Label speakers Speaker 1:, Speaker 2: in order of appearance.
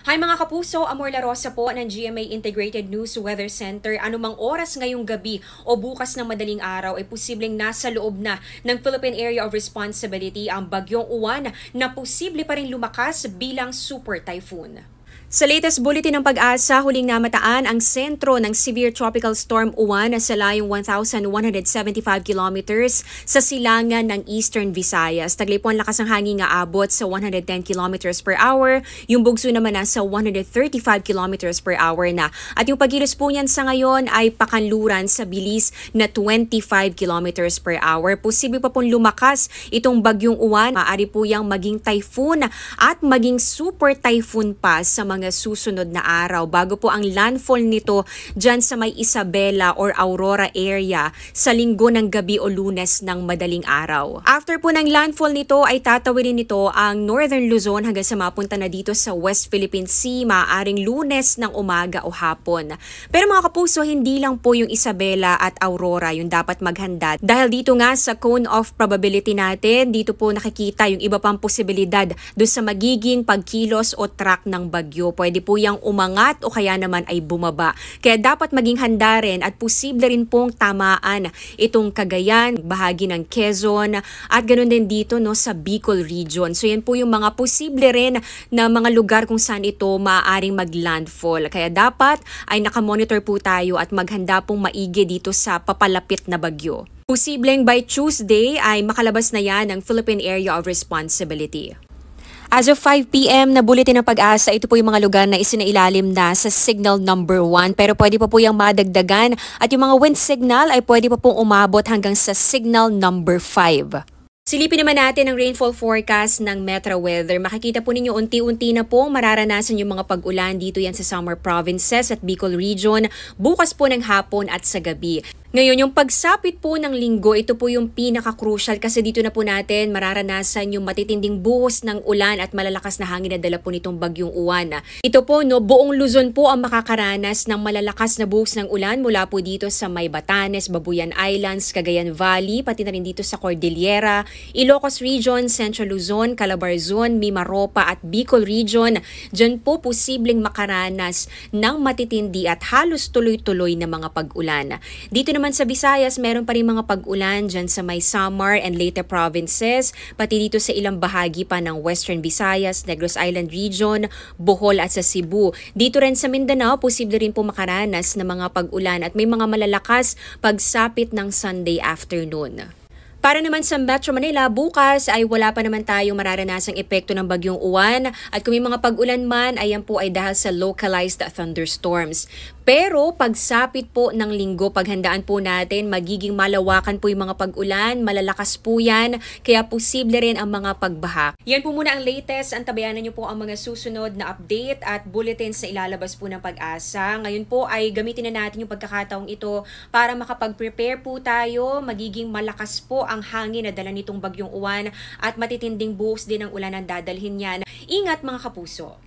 Speaker 1: Hi mga kapuso, Amor La Rosa po ng GMA Integrated News Weather Center. Anumang oras ngayong gabi o bukas ng madaling araw ay posibleng nasa loob na ng Philippine Area of Responsibility ang bagyong Uwan na posible pa rin lumakas bilang super typhoon. Sa latest bulletin ng Pag-asa, huling namataan ang sentro ng Severe Tropical Storm Uwan sa layong 1,175 kilometers sa silangan ng Eastern Visayas. Taglay po ang lakas ng hangin nga abot sa 110 kilometers per hour, yung bugso naman nasa 135 kilometers per hour na. At yung pagkilos po niyan sa ngayon ay pakanluran sa bilis na 25 kilometers per hour. Posible pa pong lumakas itong bagyong Uwan. Maaari po yang maging typhoon at maging super typhoon pa sa mga susunod na araw bago po ang landfall nito dyan sa may Isabela or Aurora area sa linggo ng gabi o Lunes ng madaling araw. After po ng landfall nito ay tatawirin nito ang Northern Luzon hanggang sa mapunta na dito sa West Philippine Sea maaaring Lunes ng umaga o hapon. Pero mga kapuso, hindi lang po yung Isabela at Aurora yung dapat maghanda dahil dito nga sa cone of probability natin, dito po nakikita yung iba pang posibilidad doon sa magiging pagkilos o track ng bagyo. Pwede po yang umangat o kaya naman ay bumaba. Kaya dapat maging handa rin at posible rin pong tamaan itong Cagayan, bahagi ng Quezon at ganoon din dito no sa Bicol region. So yan po yung mga posible rin na mga lugar kung saan ito maaaring maglandfall. Kaya dapat ay nakamonitor po tayo at maghanda pong maigi dito sa papalapit na bagyo. Posibleng by Tuesday ay makalabas na yan ang Philippine Area of Responsibility. As of 5 p.m. na bulletin ng Pag-asa, ito po yung mga lugar na isinailalim na sa signal number 1. Pero pwede pa po yung madagdagan at yung mga wind signal ay pwede pa pong umabot hanggang sa signal number 5. Silipin naman natin ang rainfall forecast ng Metro Weather. Makikita po ninyo unti-unti na po mararanasan yung mga pag-ulan dito yan sa summer provinces at Bicol region bukas po ng hapon at sa gabi. Ngayon, yung pagsapit po ng linggo, ito po yung pinaka-crucial kasi dito na po natin mararanasan yung matitinding buhos ng ulan at malalakas na hangin na dala po nitong bagyong Uwan. Ito po, no, buong Luzon po ang makakaranas ng malalakas na buhos ng ulan mula po dito sa May Batanes, Babuyan Islands, Cagayan Valley, pati na rin dito sa Cordillera, Ilocos Region, Central Luzon, Calabarzon, Mimaropa at Bicol Region. Diyan po posibleng makaranas ng matitindi at halos tuloy-tuloy na mga pag-ulan. Dito naman sa Visayas, meron pa rin mga pag-ulan dyan sa may Samar and Leyte provinces, pati dito sa ilang bahagi pa ng Western Visayas, Negros Island Region, Bohol at sa Cebu. Dito rin sa Mindanao, posible rin po makaranas ng mga pag-ulan at may mga malalakas pagsapit ng Sunday afternoon. Para naman sa Metro Manila, bukas ay wala pa naman tayong mararanasang epekto ng bagyong Uwan at kung may mga pag-ulan man, ayan po ay dahil sa localized thunderstorms. Pero pagsapit po ng linggo, paghandaan po natin, magiging malawakan po yung mga pag-ulan, malalakas po yan, kaya posible rin ang mga pagbaha. Yan po muna ang latest, antabayanan nyo po ang mga susunod na update at bulletins na ilalabas po ng Pag-asa. Ngayon po ay gamitin na natin yung pagkakataong ito para makapag-prepare po tayo, magiging malakas po ang hangin na dala nitong bagyong Uwan at matitinding buhos din ang ulan ang dadalhin yan. Ingat mga kapuso!